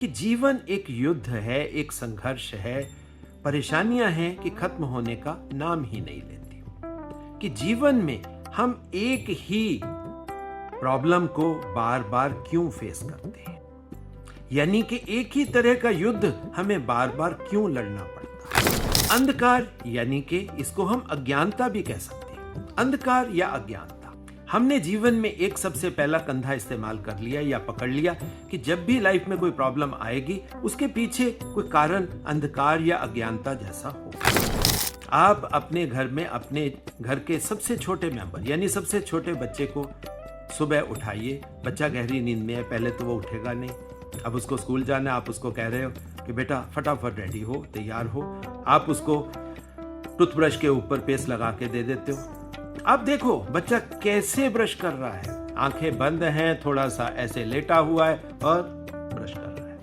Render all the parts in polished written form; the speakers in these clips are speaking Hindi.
कि जीवन एक युद्ध है, एक संघर्ष है, परेशानियां हैं कि खत्म होने का नाम ही नहीं लेती। कि जीवन में हम एक ही प्रॉब्लम को बार बार क्यों फेस करते हैं, यानी कि एक ही तरह का युद्ध हमें बार बार क्यों लड़ना पड़ता है। अंधकार यानी कि इसको हम अज्ञानता भी कह सकते हैं। अंधकार या अज्ञानता, हमने जीवन में एक सबसे पहला कंधा इस्तेमाल कर लिया या पकड़ लिया कि जब भी लाइफ में कोई प्रॉब्लम आएगी उसके पीछे कोई कारण अंधकार या अज्ञानता जैसा होगा। आप अपने घर में अपने घर के सबसे छोटे मेंबर यानी सबसे छोटे बच्चे को सुबह उठाइए। बच्चा गहरी नींद में है, पहले तो वो उठेगा नहीं। अब उसको स्कूल जाना है, आप उसको कह रहे हो कि बेटा फटाफट रेडी हो, तैयार हो। आप उसको टूथब्रश के ऊपर पेस्ट लगा के दे देते हो। अब देखो बच्चा कैसे ब्रश कर रहा है, आंखें बंद हैं, थोड़ा सा ऐसे लेटा हुआ है और ब्रश कर रहा है।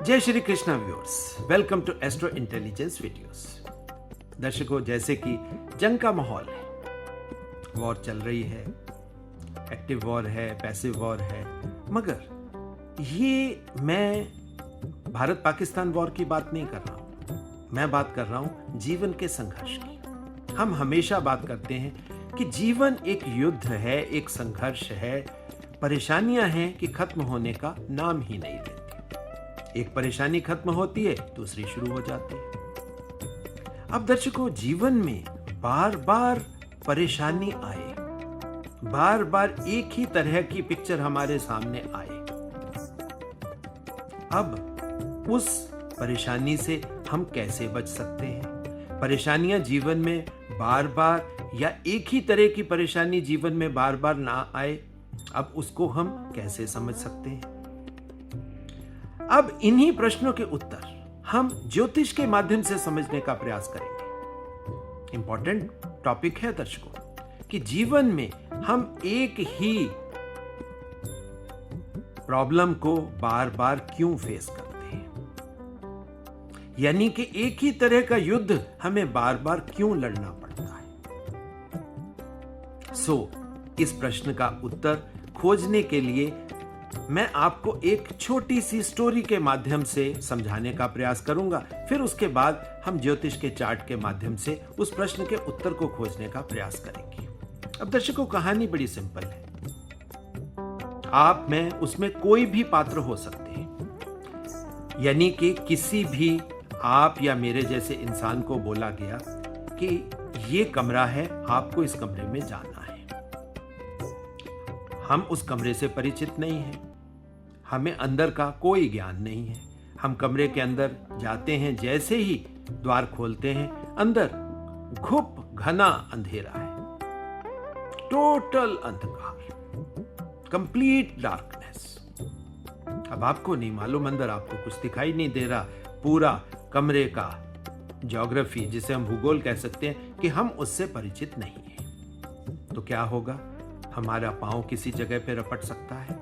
जय Shri Krishna viewers, welcome to Astro Intelligence videos. दर्शकों, जैसे कि जंग का माहौल है, वॉर चल रही है, एक्टिव वॉर है, पैसिव वॉर है, मगर ये मैं भारत पाकिस्तान वॉर की बात नहीं कर रहा हूं। मैं बात कर रहा हूं जीवन के संघर्ष की। हम हमेशा बात करते हैं कि जीवन एक युद्ध है, एक संघर्ष है, परेशानियां हैं कि खत्म होने का नाम ही नहीं लेती। एक परेशानी खत्म होती है, दूसरी शुरू हो जाती है। अब दर्शकों, जीवन में बार बार परेशानी आए, बार बार एक ही तरह की पिक्चर हमारे सामने आए, अब उस परेशानी से हम कैसे बच सकते हैं। परेशानियां जीवन में बार बार या एक ही तरह की परेशानी जीवन में बार बार ना आए, अब उसको हम कैसे समझ सकते हैं। अब इन्हीं प्रश्नों के उत्तर हम ज्योतिष के माध्यम से समझने का प्रयास करेंगे। इंपॉर्टेंट टॉपिक है दर्शकों, कि जीवन में हम एक ही प्रॉब्लम को बार बार क्यों फेस करते हैं, यानी कि एक ही तरह का युद्ध हमें बार बार क्यों लड़ना पड़ता है। इस प्रश्न का उत्तर खोजने के लिए मैं आपको एक छोटी सी स्टोरी के माध्यम से समझाने का प्रयास करूंगा। फिर उसके बाद हम ज्योतिष के चार्ट के माध्यम से उस प्रश्न के उत्तर को खोजने का प्रयास करेंगे। अब दर्शकों, कहानी बड़ी सिंपल है। आप में उसमें कोई भी पात्र हो सकते हैं, यानी कि किसी भी आप या मेरे जैसे इंसान को बोला गया कि ये कमरा है, आपको इस कमरे में जाना है। हम उस कमरे से परिचित नहीं हैं, हमें अंदर का कोई ज्ञान नहीं है। हम कमरे के अंदर जाते हैं, जैसे ही द्वार खोलते हैं, अंदर घुप घना अंधेरा है, टोटल अंधकार, कंप्लीट डार्कनेस। अब आपको नहीं मालूम, अंदर आपको कुछ दिखाई नहीं दे रहा। पूरा कमरे का ज्योग्राफी, जिसे हम भूगोल कह सकते हैं, कि हम उससे परिचित नहीं हैं। तो क्या होगा? हमारा पांव किसी जगह पे रपट सकता है,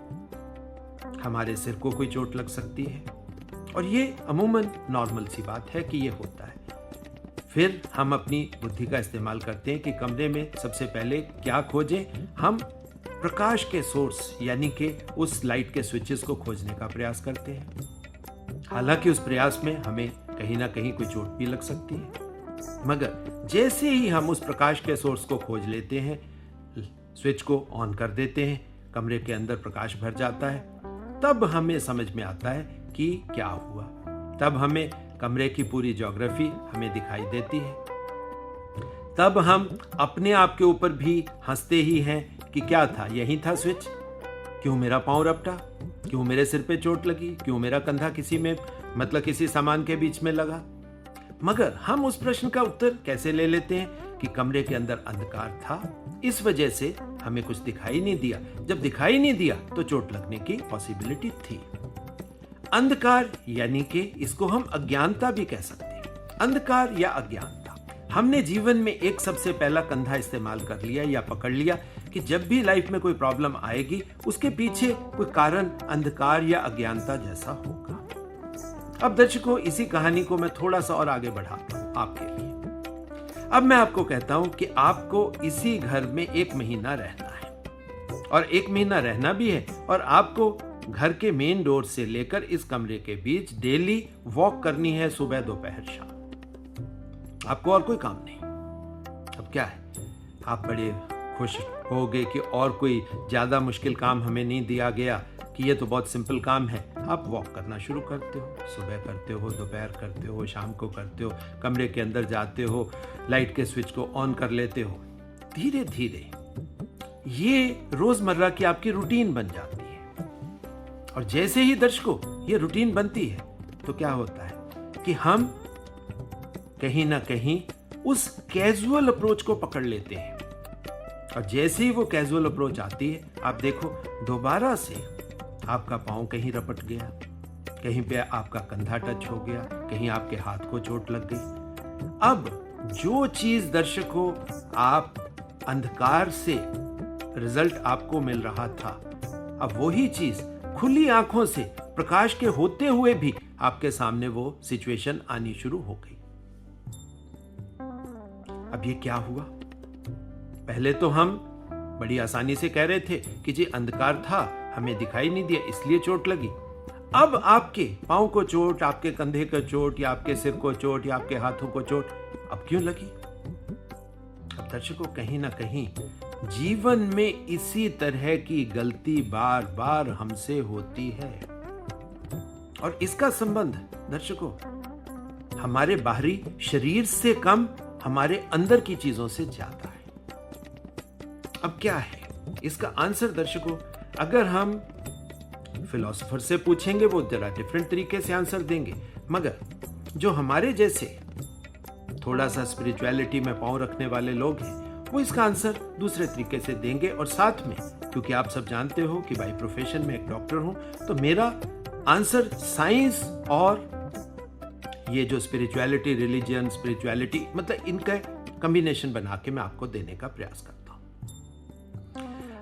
हमारे सिर को कोई चोट लग सकती है, और ये अमूमन नॉर्मल सी बात है कि ये होता है। फिर हम अपनी बुद्धि का इस्तेमाल करते हैं कि कमरे में सबसे पहले क्या खोजें। हम प्रकाश के सोर्स यानी कि उस लाइट के स्विचेस को खोजने का प्रयास करते हैं। हालांकि उस प्रयास में हमें कहीं ना कहीं कोई चोट भी लग सकती है, मगर जैसे ही हम उस प्रकाश के सोर्स को खोज लेते हैं, स्विच को ऑन कर देते हैं, कमरे के अंदर प्रकाश भर जाता है, तब हमें समझ में आता है कि क्या हुआ। तब हमें कमरे की पूरी ज्योग्राफी हमें दिखाई देती है। तब हम अपने आप के ऊपर भी हंसते ही हैं कि क्या था, यही था स्विच। क्यों मेरा पांव रपटा, क्यों मेरे सिर पे चोट लगी, क्यों मेरा कंधा किसी सामान के बीच में लगा। मगर हम उस प्रश्न का उत्तर कैसे ले लेते हैं कि कमरे के अंदर अंधकार था, इस वजह से हमें कुछ दिखाई नहीं दिया। जब दिखाई नहीं दिया तो चोट लगने की पॉसिबिलिटी थी। अंधकार यानी कि इसको हम अज्ञानता भी कह सकते हैं। अंधकार या अज्ञानता, हमने जीवन में एक सबसे पहला कंधा इस्तेमाल कर लिया या पकड़ लिया कि जब भी लाइफ में कोई प्रॉब्लम आएगी उसके पीछे कोई कारण अंधकार या अज्ञानता जैसा होगा। अब दर्शकों, इसी कहानी को मैं थोड़ा सा और आगे बढ़ाता हूं आपके लिए। अब मैं आपको कहता हूं कि आपको इसी घर में 1 महीना रहना है, और 1 महीना रहना भी है, और आपको घर के मेन डोर से लेकर इस कमरे के बीच डेली वॉक करनी है, सुबह दोपहर शाम। आपको और कोई काम नहीं। अब क्या है, आप बड़े खुश होगे कि और कोई ज्यादा मुश्किल काम हमें नहीं दिया गया, कि ये तो बहुत सिंपल काम है। आप वॉक करना शुरू करते हो, सुबह करते हो, दोपहर करते हो, शाम को करते हो, कमरे के अंदर जाते हो, लाइट के स्विच को ऑन कर लेते हो। धीरे धीरे ये रोजमर्रा की आपकी रूटीन बन जाती है। और जैसे ही दर्शकों ये रूटीन बनती है तो क्या होता है कि हम कहीं ना कहीं उस कैजुअल अप्रोच को पकड़ लेते हैं। और जैसे ही वो कैजुअल अप्रोच आती है, आप देखो दोबारा से आपका पांव कहीं रपट गया, कहीं पे आपका कंधा टच हो गया, कहीं आपके हाथ को चोट लग गई। अब जो चीज दर्शकों आप अंधकार से रिजल्ट आपको मिल रहा था, अब वही चीज खुली आंखों से प्रकाश के होते हुए भी आपके सामने वो सिचुएशन आनी शुरू हो गई। अब ये क्या हुआ? पहले तो हम बड़ी आसानी से कह रहे थे कि जी अंधकार था, हमें दिखाई नहीं दिया इसलिए चोट लगी। अब आपके पांव को चोट, आपके कंधे को चोट, या आपके सिर को चोट, या आपके हाथों को चोट अब क्यों लगी? अब दर्शकों, कहीं ना कहीं जीवन में इसी तरह की गलती बार बार हमसे होती है। और इसका संबंध दर्शकों हमारे बाहरी शरीर से कम हमारे अंदर की चीजों से ज्यादा है। अब क्या है इसका आंसर दर्शकों? अगर हम फिलोसोफर से पूछेंगे वो जरा डिफरेंट तरीके से आंसर देंगे, मगर जो हमारे जैसे थोड़ा सा स्पिरिचुअलिटी में पांव रखने वाले लोग हैं वो इसका आंसर दूसरे तरीके से देंगे। और साथ में, क्योंकि आप सब जानते हो कि बाय प्रोफेशन में एक डॉक्टर हूं, तो मेरा आंसर साइंस और ये जो स्पिरिचुअलिटी, रिलीजन, स्पिरिचुअलिटी, मतलब इनका कॉम्बिनेशन बना के मैं आपको देने का प्रयास करता हूं।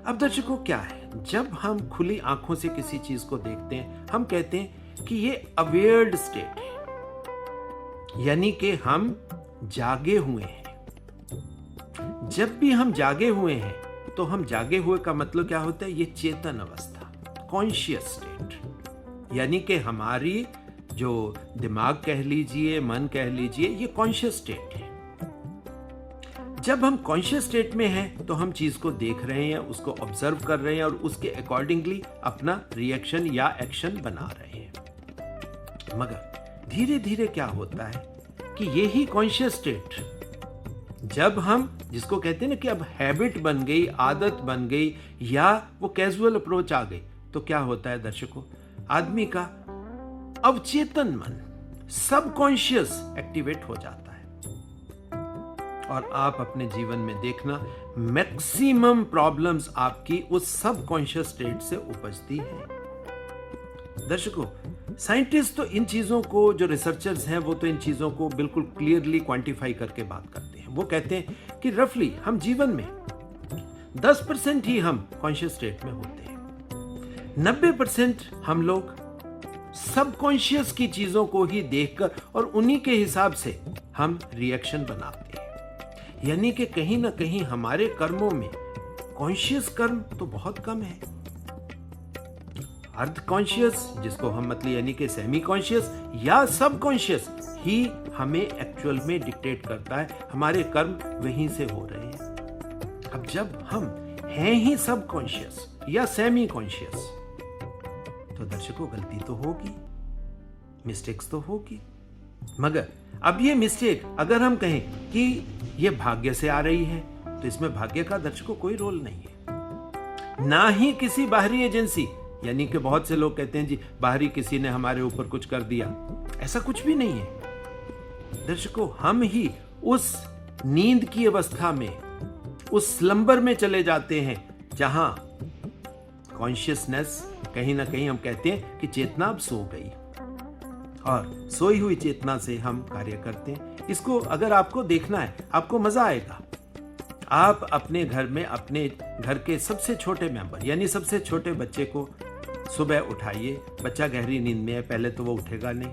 अब दर्शकों क्या है, जब हम खुली आंखों से किसी चीज को देखते हैं, हम कहते हैं कि ये अवेयर्ड स्टेट है, यानी कि हम जागे हुए हैं। जब भी हम जागे हुए हैं तो हम जागे हुए का मतलब क्या होता है? ये चेतन अवस्था, कॉन्शियस स्टेट, यानी कि हमारी जो दिमाग कह लीजिए, मन कह लीजिए, ये कॉन्शियस स्टेट है। जब हम कॉन्शियस स्टेट में हैं तो हम चीज को देख रहे हैं, उसको ऑब्जर्व कर रहे हैं और उसके अकॉर्डिंगली अपना रिएक्शन या एक्शन बना रहे हैं। मगर धीरे धीरे क्या होता है कि यही कॉन्शियस स्टेट जब हम, जिसको कहते हैं ना कि अब हैबिट बन गई, आदत बन गई, या वो कैजुअल अप्रोच आ गई, तो क्या होता है दर्शकों? आदमी का अवचेतन मन, सबकॉन्शियस एक्टिवेट हो जाता है। और आप अपने जीवन में देखना, मैक्सिमम प्रॉब्लम्स आपकी उस सबकॉन्शियस स्टेट से उपजती है। दर्शकों, साइंटिस्ट तो इन चीजों को, जो रिसर्चर्स हैं वो तो इन चीजों को बिल्कुल क्लियरली क्वांटिफाई करके बात करते हैं। वो कहते हैं कि रफली हम जीवन में 10% ही हम कॉन्शियस स्टेट में होते हैं, 90% हम लोग सबकॉन्शियस की चीजों को ही देखकर और उन्हीं के हिसाब से हम रिएक्शन बनाते हैं। यानी कि कहीं ना कहीं हमारे कर्मों में कॉन्शियस कर्म तो बहुत कम है। अर्ध कॉन्शियस, जिसको हम मतलब यानी कि सेमी कॉन्शियस या सबकॉन्शियस ही हमें एक्चुअल में डिक्टेट करता है, हमारे कर्म वहीं से हो रहे हैं। अब जब हम हैं ही सबकॉन्शियस या सेमी कॉन्शियस, तो दर्शकों गलती तो होगी, मिस्टेक्स तो होगी। मगर अब ये मिस्टेक अगर हम कहें कि ये भाग्य से आ रही है, तो इसमें भाग्य का दर्शकों कोई रोल नहीं है, ना ही किसी बाहरी एजेंसी, यानी कि बहुत से लोग कहते हैं जी बाहरी किसी ने हमारे ऊपर कुछ कर दिया, ऐसा कुछ भी नहीं है। दर्शकों, हम ही उस नींद की अवस्था में, उस स्लंबर में चले जाते हैं जहां कॉन्शियसनेस, कहीं ना कहीं हम कहते हैं कि चेतना अब सो गई, और सोई हुई चेतना से हम कार्य करते हैं। इसको अगर आपको देखना है, आपको मजा आएगा। आप अपने घर में अपने घर के सबसे छोटे मेंबर यानी सबसे छोटे बच्चे को सुबह उठाइए, बच्चा गहरी नींद में है, पहले तो वो उठेगा नहीं,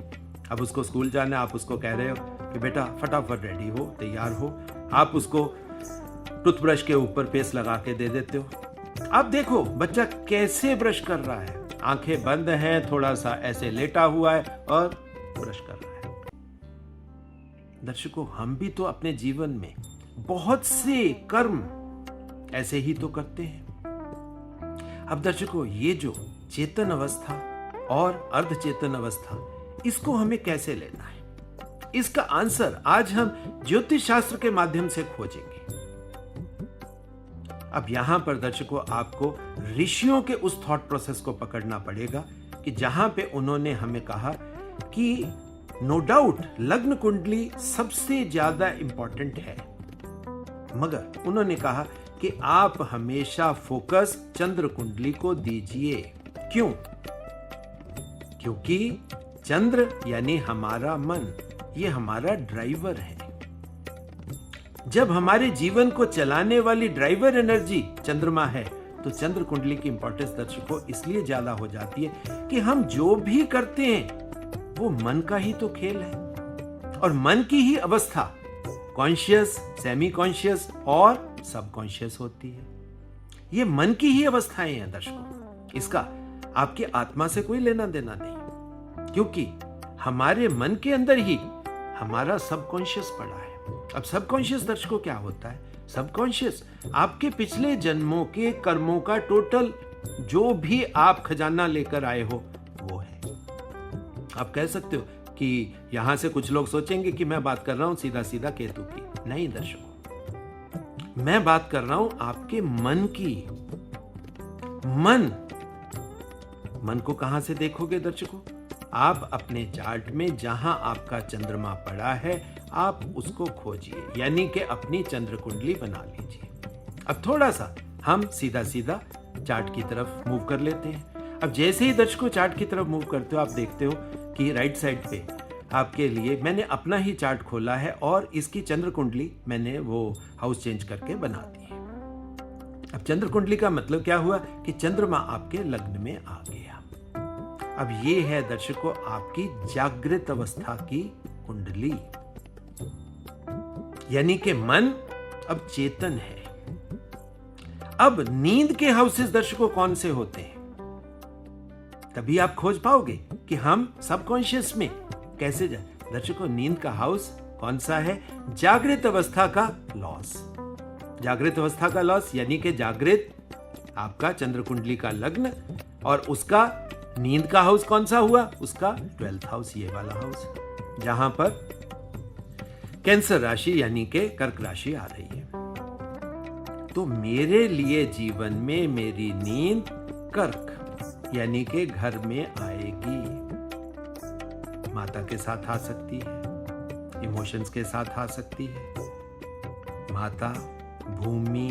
अब उसको स्कूल जाना है, आप उसको कह रहे हो कि बेटा फटाफट रेडी हो, तैयार हो, आप उसको टूथब्रश के ऊपर पेस्ट लगा के दे देते हो। अब देखो बच्चा कैसे ब्रश कर रहा है, आंखें बंद हैं, थोड़ा सा ऐसे लेटा हुआ है और ब्रश कर रहा है। दर्शकों, हम भी तो अपने जीवन में बहुत से कर्म ऐसे ही तो करते हैं। अब दर्शकों, ये जो चेतन अवस्था और अर्ध चेतन अवस्था, इसको हमें कैसे लेना है, इसका आंसर आज हम ज्योतिष शास्त्र के माध्यम से खोजेंगे। अब यहां पर दर्शकों आपको ऋषियों के उस थॉट प्रोसेस को पकड़ना पड़ेगा कि जहां पे उन्होंने हमें कहा कि नो डाउट लग्न कुंडली सबसे ज्यादा इंपॉर्टेंट है, मगर उन्होंने कहा कि आप हमेशा फोकस चंद्र कुंडली को दीजिए। क्यों? क्योंकि चंद्र यानी हमारा मन, ये हमारा ड्राइवर है। जब हमारे जीवन को चलाने वाली ड्राइवर एनर्जी चंद्रमा है, तो चंद्र कुंडली की इंपॉर्टेंस दर्शकों इसलिए ज्यादा हो जाती है कि हम जो भी करते हैं वो मन का ही तो खेल है, और मन की ही अवस्था कॉन्शियस, सेमी कॉन्शियस और सबकॉन्शियस होती है। ये मन की ही अवस्थाएं हैं दर्शकों, इसका आपकी आत्मा से कोई लेना देना नहीं, क्योंकि हमारे मन के अंदर ही हमारा सबकॉन्शियस पड़ा है। अब सबकॉन्शियस दर्शकों क्या होता है? सबकॉन्शियस आपके पिछले जन्मों के कर्मों का टोटल, जो भी आप खजाना लेकर आए हो वो है। आप कह सकते हो कि यहां से कुछ लोग सोचेंगे कि मैं बात कर रहा हूं सीधा सीधा केतु की। नहीं दर्शकों, मैं बात कर रहा हूं आपके मन की। मन को कहां से देखोगे दर्शकों? आप अपने चार्ट में जहां आपका चंद्रमा पड़ा है आप उसको खोजिए, यानी कि अपनी चंद्र कुंडली बना लीजिए। अब थोड़ा सा हम सीधा सीधा चार्ट की तरफ मूव कर लेते हैं। अब जैसे ही दर्शकों चार्ट की तरफ मूव करते हो, आप देखते हो कि राइट साइड पे आपके लिए मैंने अपना ही चार्ट खोला है और इसकी चंद्र कुंडली मैंने वो हाउस चेंज करके बना दी है। अब चंद्र कुंडली का मतलब क्या हुआ कि चंद्रमा आपके लग्न में आ गया। अब ये है दर्शकों आपकी जागृत अवस्था की कुंडली, यानी कि मन अब चेतन है। अब नींद के हाउसेस दर्शकों कौन से होते हैं? तभी आप खोज पाओगे कि हम सबकॉन्शियस में कैसे जाए। दर्शकों, नींद का हाउस कौन सा है? जागृत अवस्था का लॉस। जागृत अवस्था का लॉस यानी कि जागृत आपका चंद्र कुंडली का लग्न, और उसका नींद का हाउस कौन सा हुआ? उसका 12th हाउस, ये वाला हाउस, जहां पर कैंसर राशि यानी कि कर्क राशि आ रही है। तो मेरे लिए जीवन में मेरी नींद कर्क यानी कि घर में आएगी। माता के साथ आ सकती है, इमोशंस के साथ आ सकती है। माता, भूमि,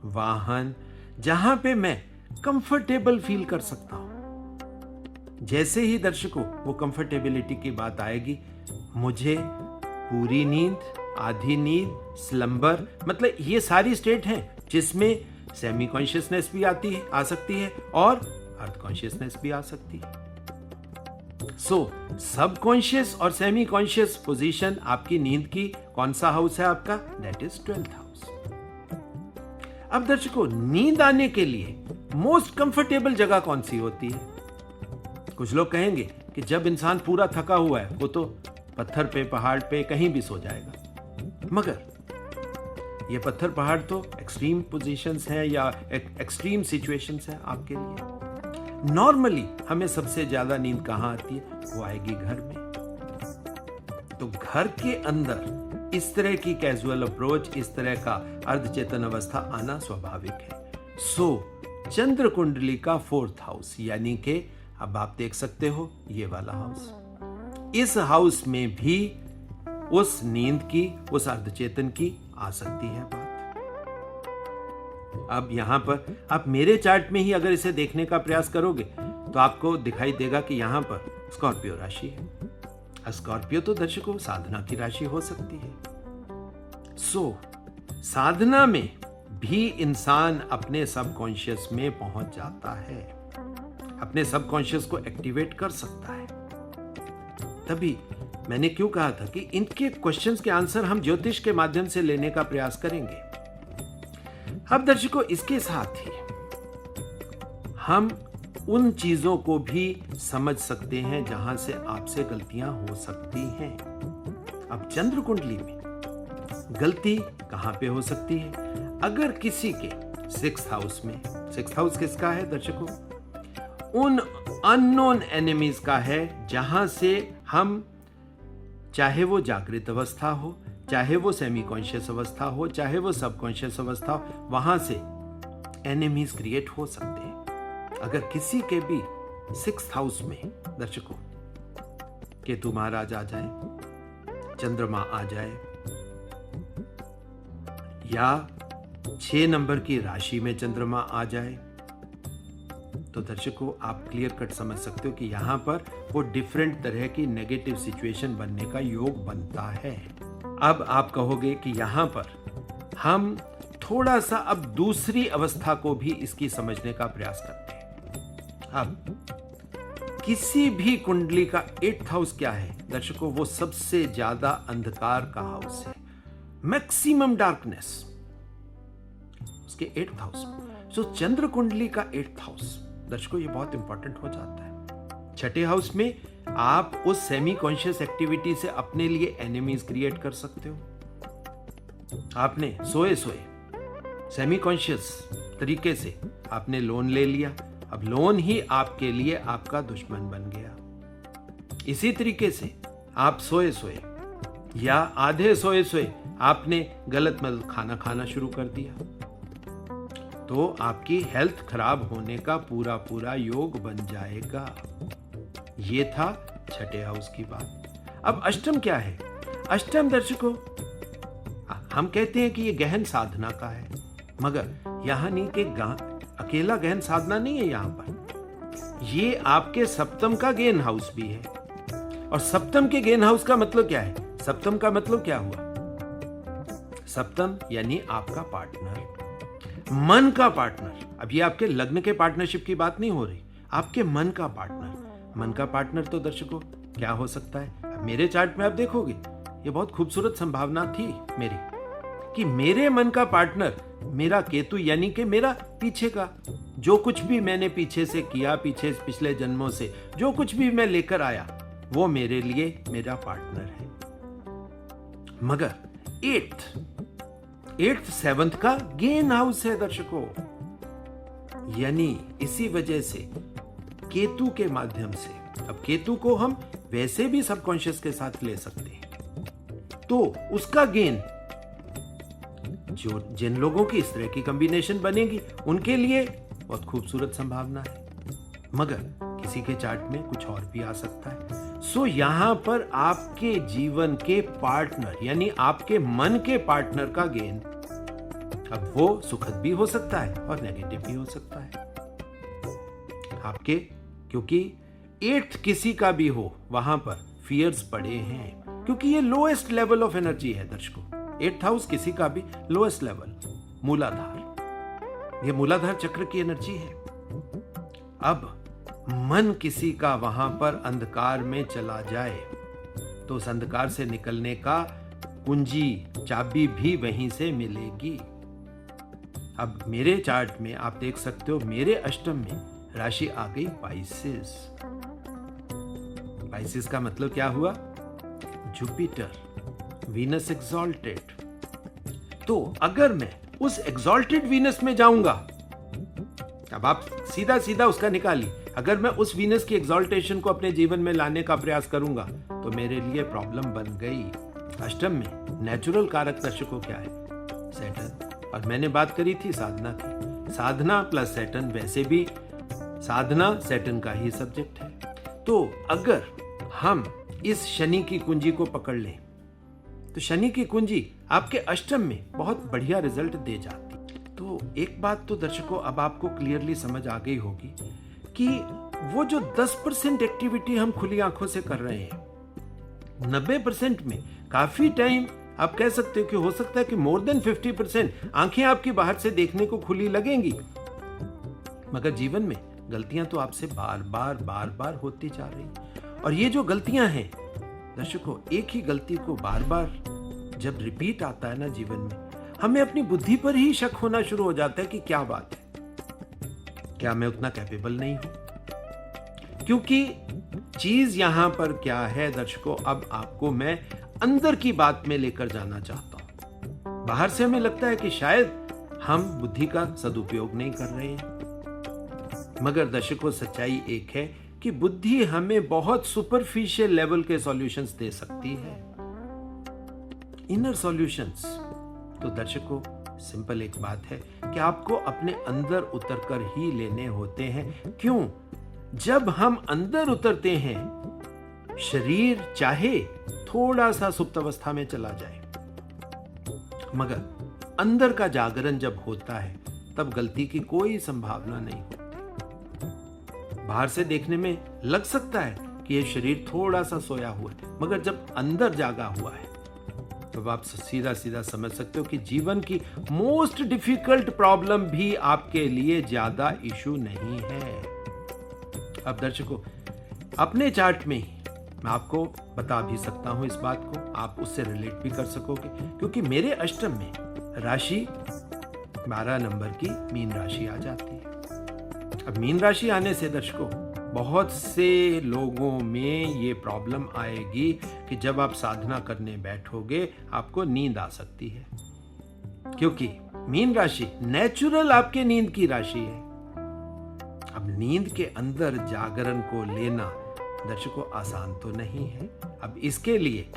वाहन, जहां पे मैं कंफर्टेबल फील कर सकता हूं। जैसे ही दर्शकों वो कंफर्टेबिलिटी की बात आएगी, मुझे पूरी नींद, आधी नींद, स्लंबर, मतलब ये सारी स्टेट हैं जिसमें सेमी कॉन्शियसनेस भी आ सकती है और अर्थ कॉन्शियसनेस भी आ सकती है। सो सबकॉन्शियस और सेमी कॉन्शियस पोजीशन आपकी नींद की कौन सा हाउस है आपका? That is 12th house. अब दर्शकों, नींद आने के लिए मोस्ट कंफर्टेबल जगह कौन सी होती है? कुछ लोग कहेंगे कि जब इंसान पूरा थका हुआ है वो तो पत्थर पे, पहाड़ पे, कहीं भी सो जाएगा। मगर ये पत्थर पहाड़ तो एक्सट्रीम पोजीशंस हैं या एक्सट्रीम सिचुएशंस हैं आपके लिए। नॉर्मली हमें सबसे ज्यादा नींद कहां आती है? वो आएगी घर में। तो घर के अंदर इस तरह की कैजुअल अप्रोच, इस तरह का अर्धचेतन अवस्था आना स्वाभाविक है। सो चंद्र कुंडली का 4th हाउस, यानी कि अब आप देख सकते हो ये वाला हाउस, इस हाउस में भी उस नींद की, उस अर्धचेतन की आ सकती है बात। अब यहां पर आप मेरे चार्ट में ही अगर इसे देखने का प्रयास करोगे तो आपको दिखाई देगा कि यहां पर स्कॉर्पियो राशि है। स्कॉर्पियो तो दर्शकों साधना की राशि हो सकती है। सो साधना में भी इंसान अपने सबकॉन्शियस में पहुंच जाता है, अपने सबकॉन्शियस को एक्टिवेट कर सकता है। तभी मैंने क्यों कहा था कि इनके क्वेश्चंस के आंसर हम ज्योतिष के माध्यम से लेने का प्रयास करेंगे। अब दर्शकों, इसके साथ ही हम उन चीजों को भी समझ सकते हैं जहां से आपसे गलतियां हो सकती हैं। अब चंद्र कुंडली में गलती कहां पे हो सकती है? अगर किसी के 6th हाउस में, 6th हाउस किसका है दर्शकों? उन अननोन एनिमीज का है, जहां से हम, चाहे वो जागृत अवस्था हो, चाहे वो सेमी कॉन्शियस अवस्था हो, चाहे वो सबकॉन्शियस अवस्था हो, वहां से एनिमीज क्रिएट हो सकते हैं। अगर किसी के भी 6th हाउस में दर्शकों केतु महाराज आ जाए, चंद्रमा आ जाए, या 6 नंबर की राशि में चंद्रमा आ जाए, तो दर्शकों आप क्लियर कट समझ सकते हो कि यहां पर वो डिफरेंट तरह की नेगेटिव सिचुएशन बनने का योग बनता है। अब आप कहोगे कि यहां पर हम थोड़ा सा अब दूसरी अवस्था को भी इसकी समझने का प्रयास करते हैं। अब किसी भी कुंडली का 8th हाउस क्या है दर्शकों? वो सबसे ज्यादा अंधकार का हाउस है, मैक्सिमम डार्कनेस उसके 8th हाउस में। सो चंद्र कुंडली का 8th हाउस दर्शकों ये बहुत इंपॉर्टेंट हो जाता है। 6ठे हाउस में आप उस सेमी कॉन्शियस एक्टिविटी से अपने लिए एनिमीज क्रिएट कर सकते हो। आपने सोए सोए सेमी कॉन्शियस तरीके से आपने लोन ले लिया, अब लोन ही आपके लिए आपका दुश्मन बन गया। इसी तरीके से आप सोए सोए या आधे सोए सोए आपने गलत खाना खाना शुरू कर दिया, तो आपकी हेल्थ खराब होने का पूरा पूरा योग बन जाएगा। ये था 6ठे हाउस की बात। अब अष्टम क्या है? अष्टम दर्शकों हम कहते हैं कि ये गहन साधना का है, मगर यहां नहीं कि अकेला गहन साधना नहीं है। यहां पर ये आपके सप्तम का गेन हाउस भी है। और सप्तम के गेन हाउस का मतलब क्या है? सप्तम का मतलब क्या हुआ? सप्तम यानी आपका पार्टनर, मन का पार्टनर। अब ये आपके लग्न के पार्टनरशिप की बात नहीं हो रही, आपके मन का पार्टनर। मन का पार्टनर तो दर्शकों क्या हो सकता है? अब मेरे चार्ट में आप देखोगे ये बहुत खूबसूरत संभावना थी मेरी कि मेरे मन का पार्टनर मेरा केतु, यानी कि मेरा पीछे का जो कुछ भी मैंने पीछे से किया, पिछले जन्मों से जो कुछ भी मैं लेकर आया, वो मेरे लिए मेरा पार्टनर है। मगर 8th 7th का गेन हाउस है दर्शकों, यानी इसी वजह से केतु के माध्यम से, अब केतु को हम वैसे भी सबकॉन्शियस के साथ ले सकते हैं, तो उसका गेन, जो जिन लोगों की इस तरह की कॉम्बिनेशन बनेगी उनके लिए बहुत खूबसूरत संभावना है, मगर किसी के चार्ट में कुछ और भी आ सकता है। सो यहां पर आपके जीवन के पार्टनर यानी आपके मन के पार्टनर का गेन, अब वो सुखद भी हो सकता है और नेगेटिव भी हो सकता है आपके, क्योंकि 8th किसी का भी हो वहां पर फियर्स पड़े हैं, क्योंकि ये लोएस्ट लेवल ऑफ एनर्जी है दर्शकों। 8th हाउस किसी का भी लोएस्ट लेवल, मूलाधार, ये मूलाधार चक्र की एनर्जी है। अब मन किसी का वहां पर अंधकार में चला जाए तो उस अंधकार से निकलने का कुंजी, चाबी भी वहीं से मिलेगी। अब मेरे चार्ट में आप देख सकते हो, मेरे अष्टम में राशि आ गई पाइसेस। पाइसेस का मतलब क्या हुआ? Jupiter, Venus exalted. तो अगर मैं उस एक्सॉल्टेड वीनस में जाऊंगा, अब आप सीधा सीधा उसका निकालिए, अगर मैं उस वीनस की एक्सॉल्टेशन को अपने जीवन में लाने का प्रयास करूंगा तो मेरे लिए प्रॉब्लम बन गई। अष्टम में नेचुरल कारक दर्शकों क्या है? सैटर्न। और मैंने बात करी थी साधना की, साधना प्लस सैटर्न, वैसे भी साधना सैटर्न का ही सब्जेक्ट है। तो अगर हम इस शनि की कुंजी को पकड़ लें तो शनि की कुंजी आपके अष्टम में बहुत बढ़िया रिजल्ट दे जाती। तो एक बात तो दर्शकों अब आपको क्लियरली समझ आ गई होगी कि वो जो 10% एक्टिविटी हम खुली आंखों से कर रहे हैं, 90% में काफी टाइम आप कह सकते हो कि हो सकता है कि मोर देन 50% आंखें आपकी बाहर से देखने को खुली लगेंगी, मगर जीवन में गलतियां तो आपसे बार बार होती जा रही। और ये जो गलतियां हैं दर्शकों, एक ही गलती को बार बार जब रिपीट आता है ना जीवन में, हमें अपनी बुद्धि पर ही शक होना शुरू हो जाता है कि क्या बात है, क्या मैं उतना कैपेबल नहीं हूं? क्योंकि चीज यहां पर क्या है दर्शकों, अब आपको मैं अंदर की बात में लेकर जाना चाहता हूं। बाहर से हमें लगता है कि शायद हम बुद्धि का सदुपयोग नहीं कर रहे हैं, मगर दर्शकों सच्चाई एक है कि बुद्धि हमें बहुत सुपरफिशियल लेवल के सॉल्यूशंस दे सकती है, इनर सॉल्यूशंस। तो दर्शकों, सिंपल एक बात है कि आपको अपने अंदर उतरकर ही लेने होते हैं। क्यों? जब हम अंदर उतरते हैं, शरीर चाहे थोड़ा सा सुप्त अवस्था में चला जाए, मगर अंदर का जागरण जब होता है तब गलती की कोई संभावना नहीं होती। बाहर से देखने में लग सकता है कि यह शरीर थोड़ा सा सोया हुआ है, मगर जब अंदर जागा हुआ है तब आप सीधा सीधा समझ सकते हो कि जीवन की मोस्ट डिफिकल्ट प्रॉब्लम भी आपके लिए ज्यादा इशू नहीं है। अब दर्शकों, अपने चार्ट में ही मैं आपको बता भी सकता हूं इस बात को, आप उससे रिलेट भी कर सकोगे, क्योंकि मेरे अष्टम में राशि 12 नंबर की मीन राशि आ जाती है। अब मीन राशि आने से दर्शकों, बहुत से लोगों में ये प्रॉब्लम आएगी कि जब आप साधना करने बैठोगे आपको नींद आ सकती है, क्योंकि मीन राशि नेचुरल आपके नींद की राशि है। अब नींद के अंदर जागरण को लेना दर्शकों आसान तो नहीं है। अब इसके लिए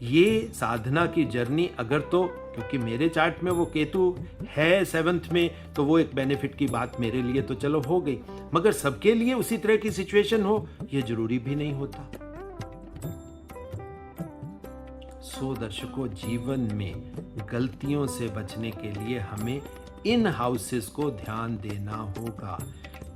ये साधना की जर्नी, अगर तो क्योंकि मेरे चार्ट में वो केतु है 7th में, तो वो एक बेनिफिट की बात मेरे लिए तो चलो हो गई, मगर सबके लिए उसी तरह की सिचुएशन हो ये जरूरी भी नहीं होता। सो दर्शकों, जीवन में गलतियों से बचने के लिए हमें इन हाउसेस को ध्यान देना होगा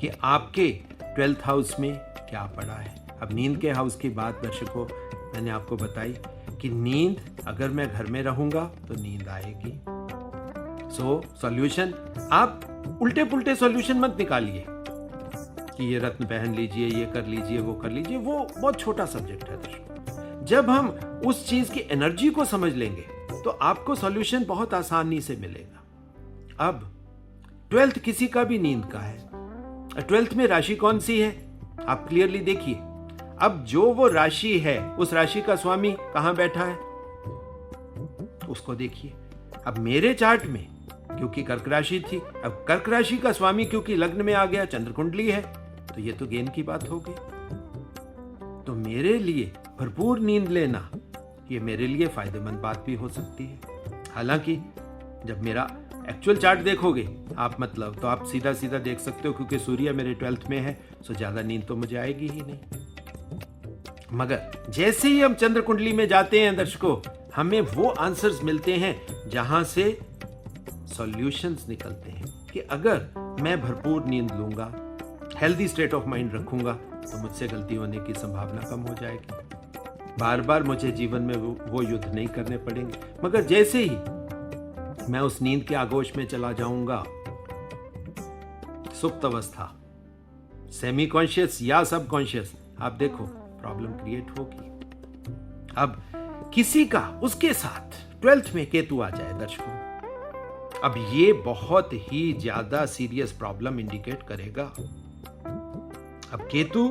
कि आपके 12th हाउस में क्या पड़ा है। अब नींद के हाउस की बात दर्शकों मैंने आपको बताई कि नींद, अगर मैं घर में रहूंगा तो नींद आएगी। सो सॉल्यूशन, आप उल्टे पुल्टे सॉल्यूशन मत निकालिए कि ये रत्न पहन लीजिए, ये कर लीजिए, वो कर लीजिए, वो बहुत छोटा सब्जेक्ट है दर्शकों। जब हम उस चीज की एनर्जी को समझ लेंगे तो आपको सॉल्यूशन बहुत आसानी से मिलेगा। अब 12th किसी का भी नींद का है, 12th में राशि कौन सी है आप क्लियरली देखिए। अब जो वो राशि है, उस राशि का स्वामी कहां बैठा है उसको देखिए। अब मेरे चार्ट में क्योंकि कर्क राशि थी, अब कर्क राशि का स्वामी क्योंकि लग्न में आ गया, चंद्र कुंडली है, तो ये तो गेन की बात हो गई। तो मेरे लिए भरपूर नींद लेना ये मेरे लिए फायदेमंद बात भी हो सकती है। हालांकि जब मेरा एक्चुअल चार्ट देखोगे आप, मतलब तो आप सीधा सीधा देख सकते हो, क्योंकि सूर्य मेरे 12th में है, सो ज्यादा नींद तो मुझे आएगी ही नहीं। मगर जैसे ही हम चंद्र कुंडली में जाते हैं दर्शकों, हमें वो आंसर्स मिलते हैं जहां से सॉल्यूशंस निकलते हैं कि अगर मैं भरपूर नींद लूंगा, हेल्दी स्टेट ऑफ माइंड रखूंगा, तो मुझसे गलती होने की संभावना कम हो जाएगी। बार बार मुझे जीवन में वो युद्ध नहीं करने पड़ेंगे। मगर जैसे ही मैं उस नींद के आगोश में चला जाऊंगा, सुप्त अवस्था, सेमी कॉन्शियस या सब कॉन्शियस, आप देखो प्रॉब्लम क्रिएट होगी। अब किसी का उसके साथ 12th में केतु आ जाए दर्शकों, अब ये बहुत ही ज्यादा सीरियस प्रॉब्लम इंडिकेट करेगा। अब केतु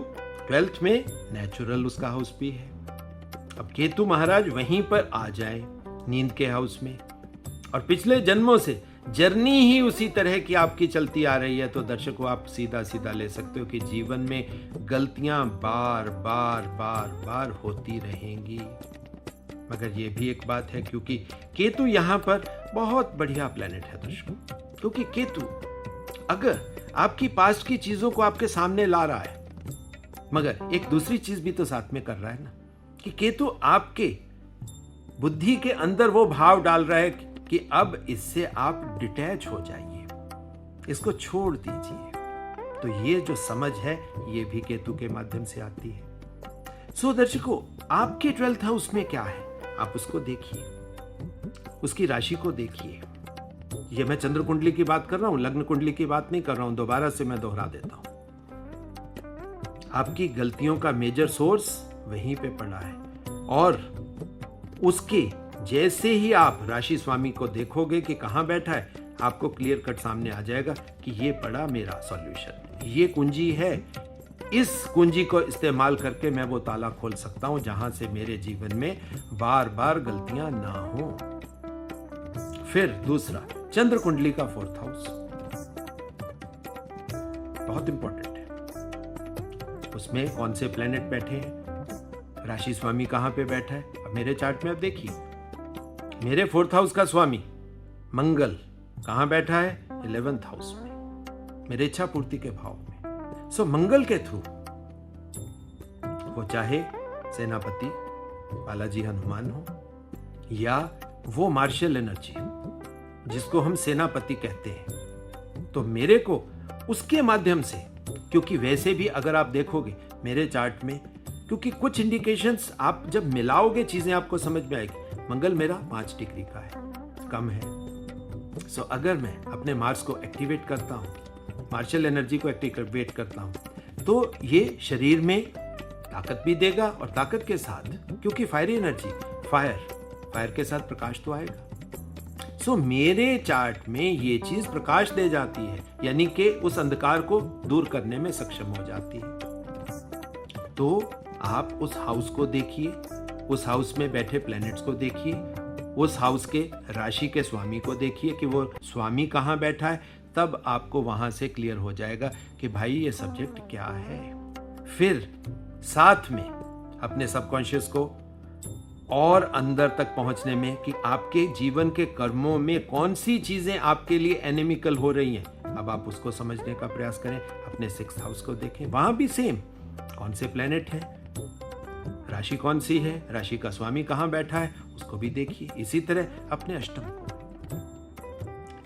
12th में नेचुरल उसका हाउस भी है। अब केतु महाराज वहीं पर आ जाए नींद के हाउस में, और पिछले जन्मों से जर्नी ही उसी तरह की आपकी चलती आ रही है, तो दर्शकों आप सीधा सीधा ले सकते हो कि जीवन में गलतियां बार बार बार बार होती रहेंगी। मगर ये भी एक बात है, क्योंकि केतु यहां पर बहुत बढ़िया प्लेनेट है दर्शकों, क्योंकि केतु अगर आपकी पास्ट की चीजों को आपके सामने ला रहा है, मगर एक दूसरी चीज भी तो साथ में कर रहा है ना, कि केतु आपके बुद्धि के अंदर वो भाव डाल रहा है कि अब इससे आप डिटैच हो जाइए, इसको छोड़ दीजिए। तो ये जो समझ है ये भी केतु के माध्यम से आती है। सो दर्शकों, आपके 12th हाउस में क्या है आप उसको देखिए, उसकी राशि को देखिए। ये मैं चंद्र कुंडली की बात कर रहा हूं, लग्न कुंडली की बात नहीं कर रहा हूं, दोबारा से मैं दोहरा देता हूं। आपकी गलतियों का मेजर सोर्स वहीं पे पड़ा है। और उसके जैसे ही आप राशि स्वामी को देखोगे कि कहाँ बैठा है, आपको क्लियर कट सामने आ जाएगा कि ये पड़ा मेरा सॉल्यूशन, ये कुंजी है, इस कुंजी को इस्तेमाल करके मैं वो ताला खोल सकता हूं जहां से मेरे जीवन में बार बार गलतियां ना हो। फिर दूसरा, चंद्र कुंडली का 4th हाउस बहुत इंपॉर्टेंट है। उसमें कौन से प्लेनेट बैठे हैं, राशि स्वामी कहां पे बैठा है। अब मेरे चार्ट में आप देखिए, मेरे 4th हाउस का स्वामी मंगल कहां बैठा है, 11th हाउस में, मेरे इच्छा पूर्ति के भाव में। सो मंगल के थ्रू वो चाहे सेनापति बालाजी हनुमान हो या वो मार्शल एनर्जी जिसको हम सेनापति कहते हैं, तो मेरे को उसके माध्यम से, क्योंकि वैसे भी अगर आप देखोगे मेरे चार्ट में, क्योंकि कुछ इंडिकेशंस आप जब मिलाओगे चीजें आपको समझ में आएगी। मंगल मेरा 5 डिग्री का है, कम है। सो अगर मैं अपने मार्स को एक्टिवेट करता हूं, मार्शल एनर्जी को एक्टिवेट करता हूं, तो ये शरीर में ताकत भी देगा और ताकत के साथ, क्योंकि फायरी एनर्जी, फायर के साथ प्रकाश तो आएगा। सो मेरे चार्ट में ये चीज प्रकाश दे जाती है, यानी कि उस अंधकार को दूर करने में सक्षम हो जाती है। तो आप उस हाउस को देखिए, उस हाउस में बैठे प्लैनेट्स को देखिए, उस हाउस के राशि के स्वामी को देखिए कि वो स्वामी कहाँ बैठा है, तब आपको वहां से क्लियर हो जाएगा कि भाई ये सब्जेक्ट क्या है। फिर साथ में अपने सबकॉन्शियस को और अंदर तक पहुंचने में कि आपके जीवन के कर्मों में कौन सी चीजें आपके लिए एनिमिकल हो रही हैं, अब आप उसको समझने का प्रयास करें। अपने 6th हाउस को देखें, वहां भी सेम, कौन से प्लेनेट है, राशि कौन सी है, राशि का स्वामी कहां बैठा है, उसको भी देखिए। इसी तरह अपने अष्टम को।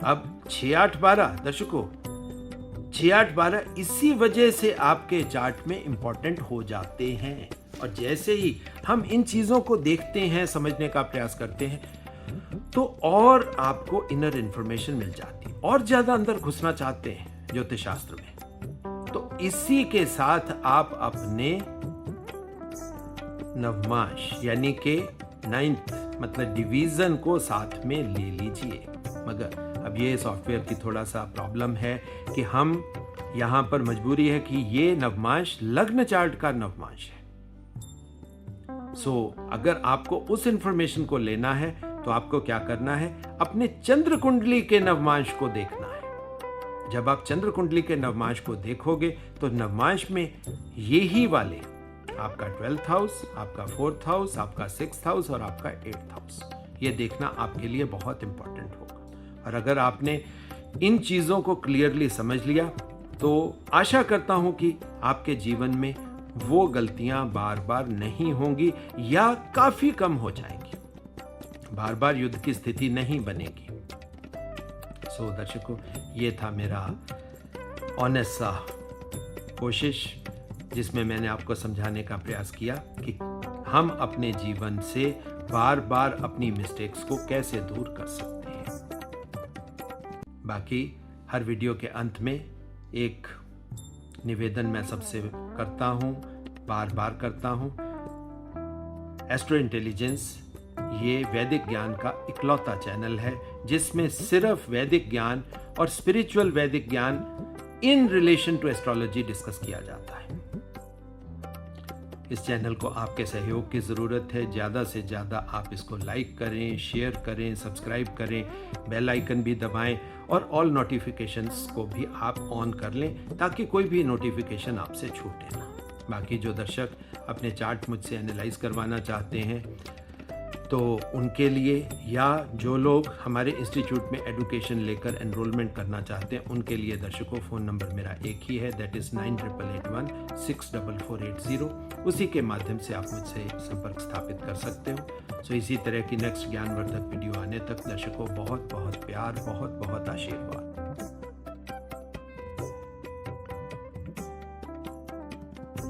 अब 6, 8, 12 दर्शकों, 6, 8, 12 इसी वजह से आपके चार्ट में इंपॉर्टेंट हो जाते हैं। और जैसे ही हम इन चीजों को देखते हैं, समझने का प्रयास करते हैं, तो और आपको इनर इंफॉर्मेशन मिल जाती है, और ज्यादा अंदर घुसना चाहते हैं ज्योतिष शास्त्र में, तो इसी के साथ आप अपने नवमांश यानी कि 9th मतलब डिवीजन को साथ में ले लीजिए। मगर अब ये सॉफ्टवेयर की थोड़ा सा प्रॉब्लम है कि हम यहाँ पर मजबूरी है कि ये नवमांश लग्न चार्ट का नवमांश है। अगर आपको उस इंफॉर्मेशन को लेना है तो आपको क्या करना है, अपने चंद्र कुंडली के नवमांश को देखना है। जब आप चंद्र कुंडली के नवमांश को देखोगे तो नवमांश में यही वाले आपका 12th हाउस, आपका 4th हाउस, आपका 6th हाउस और आपका 8th हाउस, ये देखना आपके लिए बहुत इंपॉर्टेंट होगा। और अगर आपने इन चीजों को क्लियरली समझ लिया तो आशा करता हूं कि आपके जीवन में वो गलतियां बार बार नहीं होंगी या काफी कम हो जाएंगी, बार बार युद्ध की स्थिति नहीं बनेगी। दर्शकों, ये था मेरा ऑनेस्ट सा कोशिश जिसमें मैंने आपको समझाने का प्रयास किया कि हम अपने जीवन से बार बार अपनी मिस्टेक्स को कैसे दूर कर सकते हैं। बाकी हर वीडियो के अंत में एक निवेदन मैं सबसे करता हूं, बार बार करता हूं। एस्ट्रो इंटेलिजेंस ये वैदिक ज्ञान का इकलौता चैनल है जिसमें सिर्फ वैदिक ज्ञान और स्पिरिचुअल वैदिक ज्ञान in relation to astrology discuss किया जाता है। इस चैनल को आपके सहयोग की ज़रूरत है। ज़्यादा से ज़्यादा आप इसको लाइक करें, शेयर करें, सब्सक्राइब करें, बेल आइकन भी दबाएं और ऑल नोटिफिकेशंस को भी आप ऑन कर लें ताकि कोई भी नोटिफिकेशन आपसे छूटे ना। बाकी जो दर्शक अपने चार्ट मुझसे एनालाइज करवाना चाहते हैं तो उनके लिए, या जो लोग हमारे इंस्टीट्यूट में एडुकेशन लेकर एनरोलमेंट करना चाहते हैं उनके लिए दर्शकों फ़ोन नंबर मेरा एक ही है, दैट इज़ 9881 उसी के माध्यम से आप मुझसे संपर्क स्थापित कर सकते हो। इसी तरह की नेक्स्ट ज्ञानवर्धक वीडियो आने तक दर्शकों बहुत बहुत प्यार, बहुत बहुत आशीर्वाद।